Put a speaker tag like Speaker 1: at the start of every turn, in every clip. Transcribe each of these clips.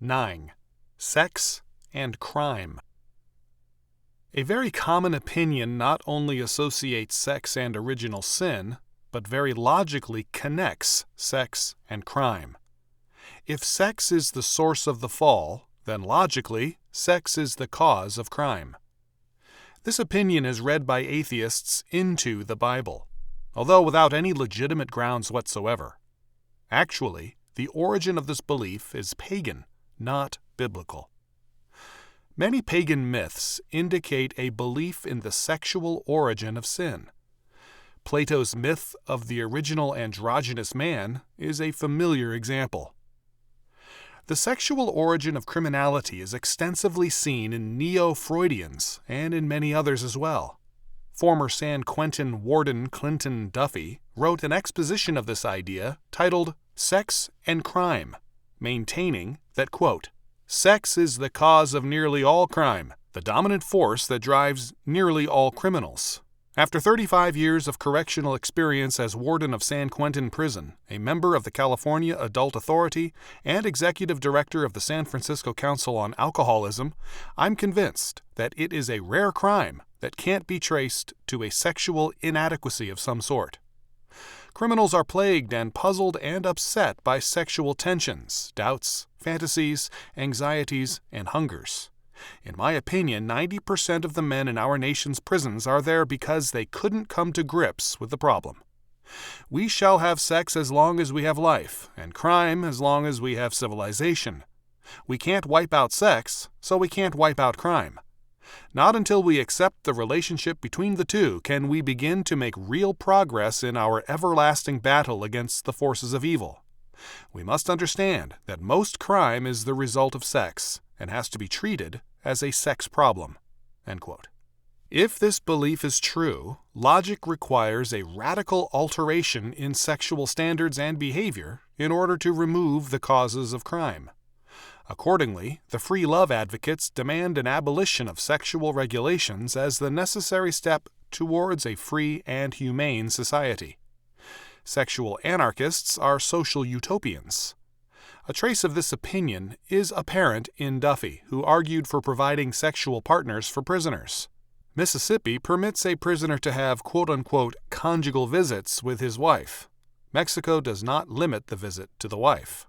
Speaker 1: 9. Sex and crime. A very common opinion not only associates sex and original sin, but very logically connects sex and crime. If sex is the source of the fall, then logically, sex is the cause of crime. This opinion is read by atheists into the Bible, although without any legitimate grounds whatsoever. Actually, the origin of this belief is pagan, not biblical. Many pagan myths indicate a belief in the sexual origin of sin. Plato's myth of the original androgynous man is a familiar example. The sexual origin of criminality is extensively seen in neo-Freudians and in many others as well. Former San Quentin warden Clinton Duffy wrote an exposition of this idea titled Sex and Crime, maintaining that, quote, "Sex is the cause of nearly all crime, the dominant force that drives nearly all criminals." After 35 years of correctional experience as warden of San Quentin Prison, a member of the California Adult Authority, and executive director of the San Francisco Council on Alcoholism, I'm convinced that it is a rare crime that can't be traced to a sexual inadequacy of some sort. Criminals are plagued and puzzled and upset by sexual tensions, doubts, fantasies, anxieties, and hungers. In my opinion, 90% of the men in our nation's prisons are there because they couldn't come to grips with the problem. We shall have sex as long as we have life, and crime as long as we have civilization. We can't wipe out sex, so we can't wipe out crime. Not until we accept the relationship between the two can we begin to make real progress in our everlasting battle against the forces of evil. We must understand that most crime is the result of sex and has to be treated as a sex problem." End quote. If this belief is true, logic requires a radical alteration in sexual standards and behavior in order to remove the causes of crime. Accordingly, the free love advocates demand an abolition of sexual regulations as the necessary step towards a free and humane society. Sexual anarchists are social utopians. A trace of this opinion is apparent in Duffy, who argued for providing sexual partners for prisoners. Mississippi permits a prisoner to have quote-unquote conjugal visits with his wife. Mexico does not limit the visit to the wife.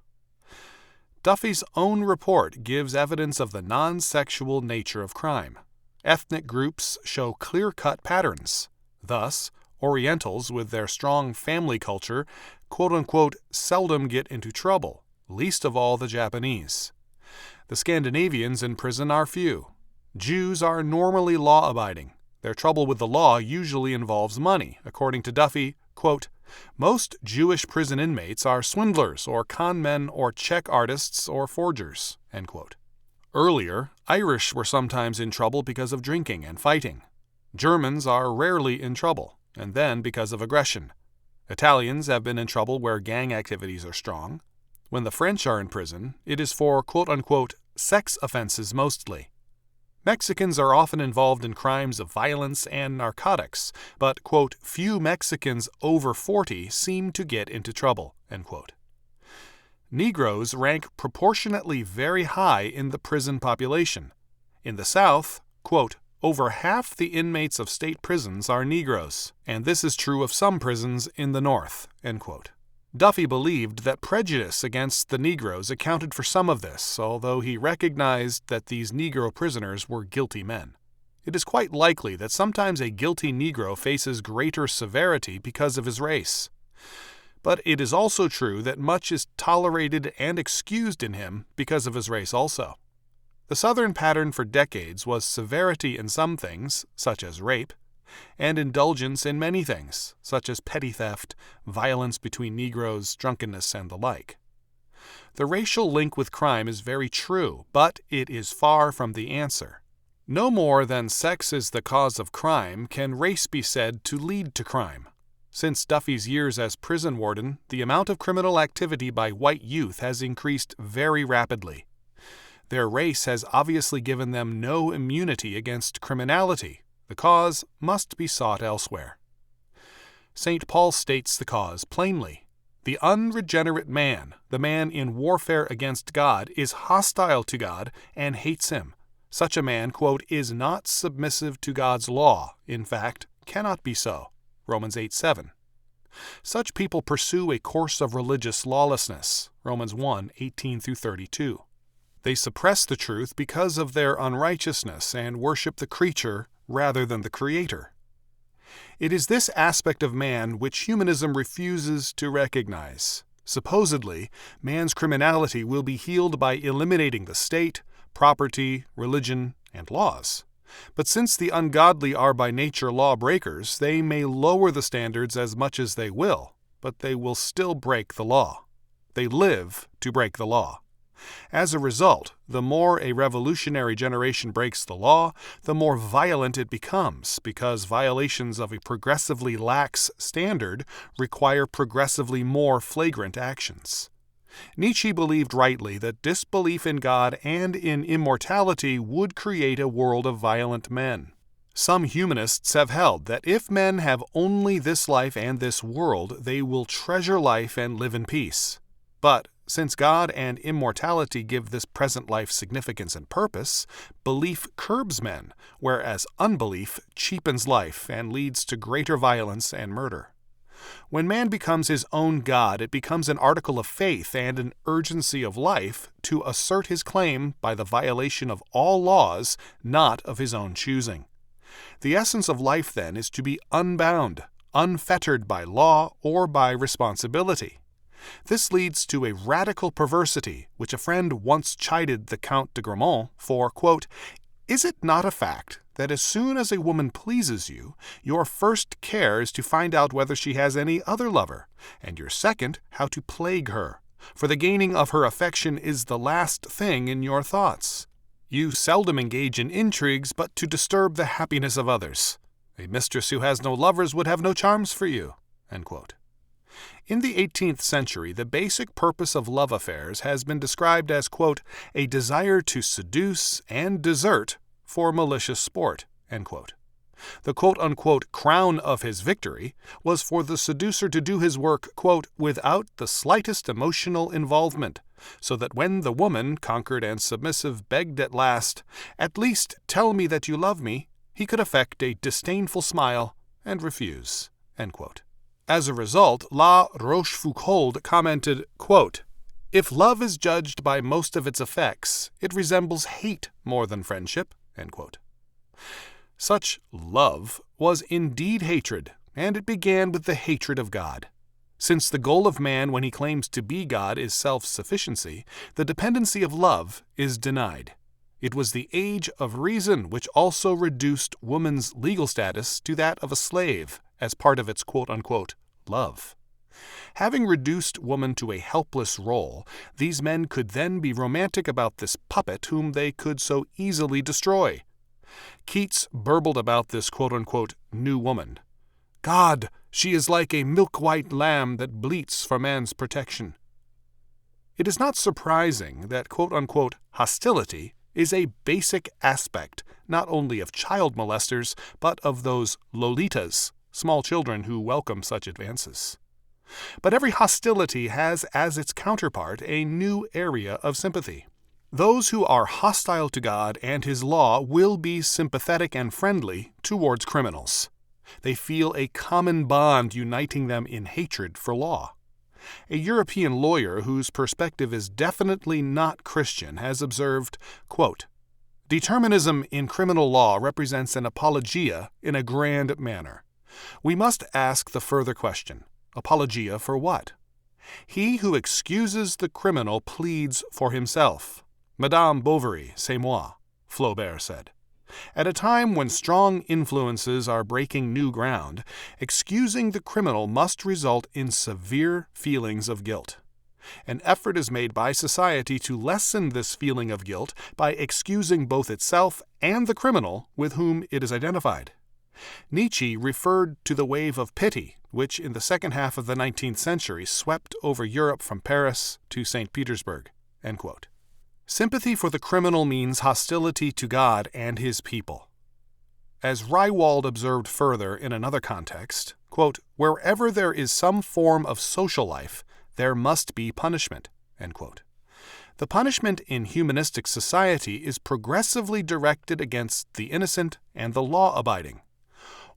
Speaker 1: Duffy's own report gives evidence of the non-sexual nature of crime. Ethnic groups show clear-cut patterns. Thus, Orientals with their strong family culture, quote-unquote, seldom get into trouble, least of all the Japanese. The Scandinavians in prison are few. Jews are normally law-abiding. Their trouble with the law usually involves money, according to Duffy, quote, "Most Jewish prison inmates are swindlers or con men or check artists or forgers." End quote. Earlier, Irish were sometimes in trouble because of drinking and fighting. Germans are rarely in trouble, and then because of aggression. Italians have been in trouble where gang activities are strong. When the French are in prison, it is for quote-unquote sex offenses mostly. Mexicans are often involved in crimes of violence and narcotics, but, quote, few Mexicans over 40 seem to get into trouble, end quote. Negroes rank proportionately very high in the prison population. In the South, quote, over half the inmates of state prisons are Negroes, and this is true of some prisons in the North, end quote. Duffy believed that prejudice against the Negroes accounted for some of this, although he recognized that these Negro prisoners were guilty men. It is quite likely that sometimes a guilty Negro faces greater severity because of his race. But it is also true that much is tolerated and excused in him because of his race also. The Southern pattern for decades was severity in some things, such as rape, and indulgence in many things, such as petty theft, violence between Negroes, drunkenness, and the like. The racial link with crime is very true, but it is far from the answer. No more than sex is the cause of crime can race be said to lead to crime. Since Duffy's years as prison warden, the amount of criminal activity by white youth has increased very rapidly. Their race has obviously given them no immunity against criminality. The cause must be sought elsewhere. St. Paul states the cause plainly. The unregenerate man, the man in warfare against God, is hostile to God and hates him. Such a man, quote, is not submissive to God's law, in fact, cannot be so. Romans 8:7. Such people pursue a course of religious lawlessness. Romans 1:18-32. They suppress the truth because of their unrighteousness and worship the creature rather than the Creator. It is this aspect of man which humanism refuses to recognize. Supposedly, man's criminality will be healed by eliminating the state, property, religion, and laws. But since the ungodly are by nature lawbreakers, they may lower the standards as much as they will, but they will still break the law. They live to break the law. As a result, the more a revolutionary generation breaks the law, the more violent it becomes, because violations of a progressively lax standard require progressively more flagrant actions. Nietzsche believed rightly that disbelief in God and in immortality would create a world of violent men. Some humanists have held that if men have only this life and this world, they will treasure life and live in peace. But since God and immortality give this present life significance and purpose, belief curbs men, whereas unbelief cheapens life and leads to greater violence and murder. When man becomes his own God, it becomes an article of faith and an urgency of life to assert his claim by the violation of all laws, not of his own choosing. The essence of life, then, is to be unbound, unfettered by law or by responsibility. This leads to a radical perversity, which a friend once chided the Count de Gramont for, quote, "Is it not a fact that as soon as a woman pleases you, your first care is to find out whether she has any other lover, and your second, how to plague her? For the gaining of her affection is the last thing in your thoughts. You seldom engage in intrigues but to disturb the happiness of others. A mistress who has no lovers would have no charms for you." End quote. In the 18th century, the basic purpose of love affairs has been described as, quote, "a desire to seduce and desert for malicious sport." End quote. The quote-unquote crown of his victory was for the seducer to do his work, quote, "without the slightest emotional involvement, so that when the woman, conquered and submissive, begged at least tell me that you love me," he could affect a disdainful smile and refuse." End quote. As a result, La Rochefoucauld commented, quote, "If love is judged by most of its effects, it resembles hate more than friendship." End quote. Such love was indeed hatred, and it began with the hatred of God. Since the goal of man when he claims to be God is self-sufficiency, the dependency of love is denied. It was the age of reason which also reduced woman's legal status to that of a slave as part of its quote-unquote love. Having reduced woman to a helpless role, these men could then be romantic about this puppet whom they could so easily destroy. Keats burbled about this quote-unquote new woman. "God, she is like a milk-white lamb that bleats for man's protection." It is not surprising that quote-unquote hostility is a basic aspect not only of child molesters, but of those lolitas, small children who welcome such advances. But every hostility has as its counterpart a new area of sympathy. Those who are hostile to God and His law will be sympathetic and friendly towards criminals. They feel a common bond uniting them in hatred for law. A European lawyer whose perspective is definitely not Christian has observed, quote, "Determinism in criminal law represents an apologia in a grand manner. We must ask the further question, apologia for what? He who excuses the criminal pleads for himself. Madame Bovary, c'est moi," Flaubert said. At a time when strong influences are breaking new ground, excusing the criminal must result in severe feelings of guilt. An effort is made by society to lessen this feeling of guilt by excusing both itself and the criminal with whom it is identified. Nietzsche referred to the wave of pity which in the second half of the 19th century swept over Europe from Paris to St. Petersburg. End quote. Sympathy for the criminal means hostility to God and His people. As Rywald observed further in another context, quote, "Wherever there is some form of social life, there must be punishment, end quote. The punishment in humanistic society is progressively directed against the innocent and the law-abiding.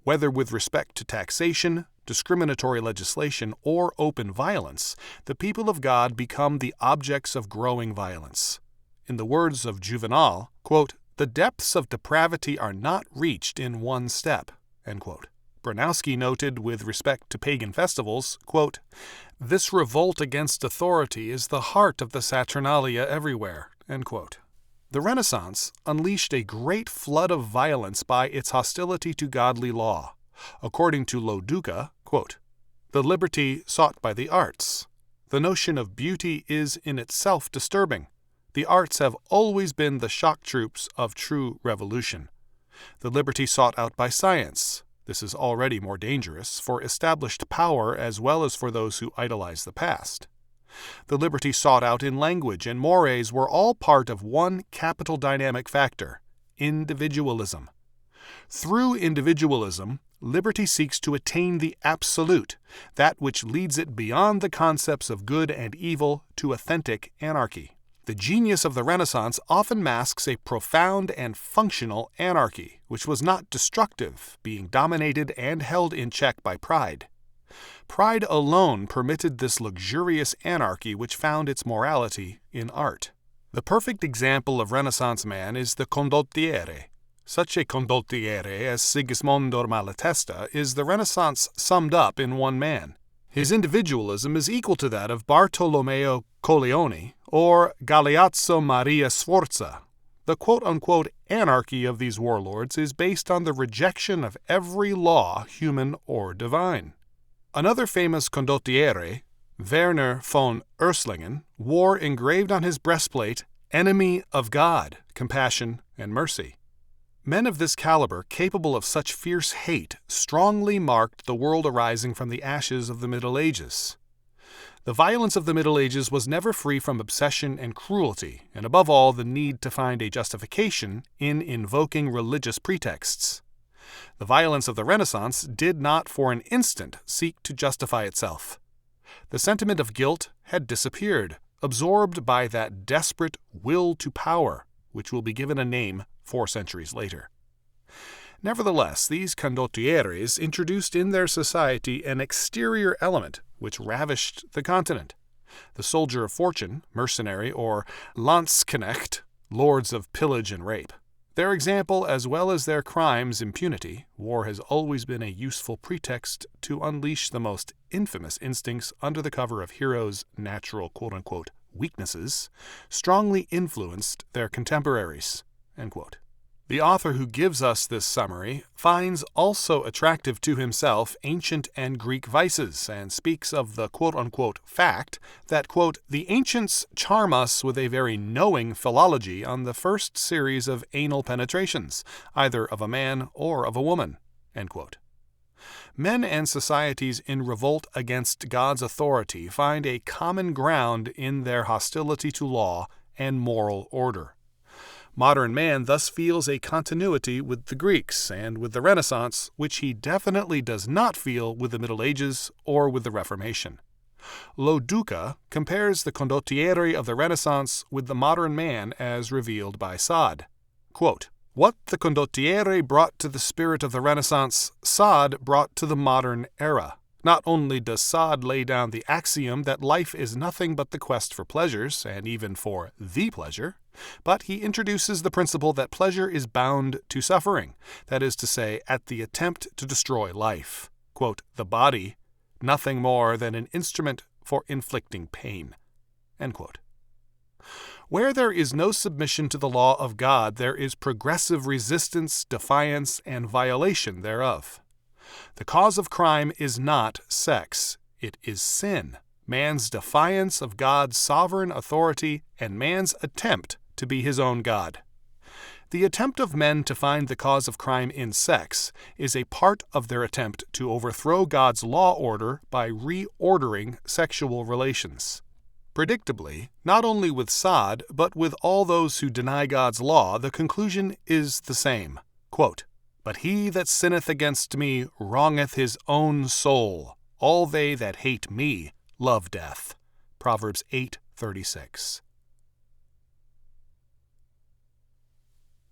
Speaker 1: Whether with respect to taxation, discriminatory legislation, or open violence, the people of God become the objects of growing violence. In the words of Juvenal, quote, "The depths of depravity are not reached in one step," end quote. Bronowski noted with respect to pagan festivals, quote, "This revolt against authority is the heart of the Saturnalia everywhere," end quote. The Renaissance unleashed a great flood of violence by its hostility to godly law. According to Lo Duca, quote, "The liberty sought by the arts. The notion of beauty is in itself disturbing. The arts have always been the shock troops of true revolution. The liberty sought out by science. This is already more dangerous for established power as well as for those who idolize the past. The liberty sought out in language and mores were all part of one capital dynamic factor, individualism. Through individualism, liberty seeks to attain the absolute, that which leads it beyond the concepts of good and evil to authentic anarchy. The genius of the Renaissance often masks a profound and functional anarchy, which was not destructive, being dominated and held in check by pride. Pride alone permitted this luxurious anarchy which found its morality in art. The perfect example of Renaissance man is the condottiere. Such a condottiere as Sigismondo Malatesta is the Renaissance summed up in one man. His individualism is equal to that of Bartolomeo Colleoni or Galeazzo Maria Sforza. The quote-unquote anarchy of these warlords is based on the rejection of every law, human or divine. Another famous condottiere, Werner von Urslingen, wore engraved on his breastplate, "Enemy of God, compassion and mercy." Men of this caliber, capable of such fierce hate, strongly marked the world arising from the ashes of the Middle Ages. The violence of the Middle Ages was never free from obsession and cruelty, and above all the need to find a justification in invoking religious pretexts. The violence of the Renaissance did not for an instant seek to justify itself. The sentiment of guilt had disappeared, absorbed by that desperate will to power, which will be given a name 4 centuries later. Nevertheless, these condottieres introduced in their society an exterior element which ravished the continent. The soldier of fortune, mercenary, or Landsknecht, lords of pillage and rape. Their example, as well as their crimes' impunity, war has always been a useful pretext to unleash the most infamous instincts under the cover of heroes' natural quote-unquote weaknesses, strongly influenced their contemporaries, end quote. The author who gives us this summary finds also attractive to himself ancient and Greek vices and speaks of the quote-unquote fact that, quote, "the ancients charm us with a very knowing philology on the first series of anal penetrations, either of a man or of a woman," end quote. Men and societies in revolt against God's authority find a common ground in their hostility to law and moral order. Modern man thus feels a continuity with the Greeks and with the Renaissance, which he definitely does not feel with the Middle Ages or with the Reformation. Lo Duca compares the condottiere of the Renaissance with the modern man as revealed by Sade. Quote, "What the condottiere brought to the spirit of the Renaissance, Sade brought to the modern era. Not only does Sade lay down the axiom that life is nothing but the quest for pleasures, and even for the pleasure, but he introduces the principle that pleasure is bound to suffering, that is to say, at the attempt to destroy life. Quote, the body, nothing more than an instrument for inflicting pain." End quote. Where there is no submission to the law of God, there is progressive resistance, defiance, and violation thereof. The cause of crime is not sex, it is sin, man's defiance of God's sovereign authority and man's attempt to be his own God. The attempt of men to find the cause of crime in sex is a part of their attempt to overthrow God's law order by reordering sexual relations. Predictably, not only with Sade, but with all those who deny God's law, the conclusion is the same. Quote, "But he that sinneth against me wrongeth his own soul. All they that hate me love death." Proverbs 8:36.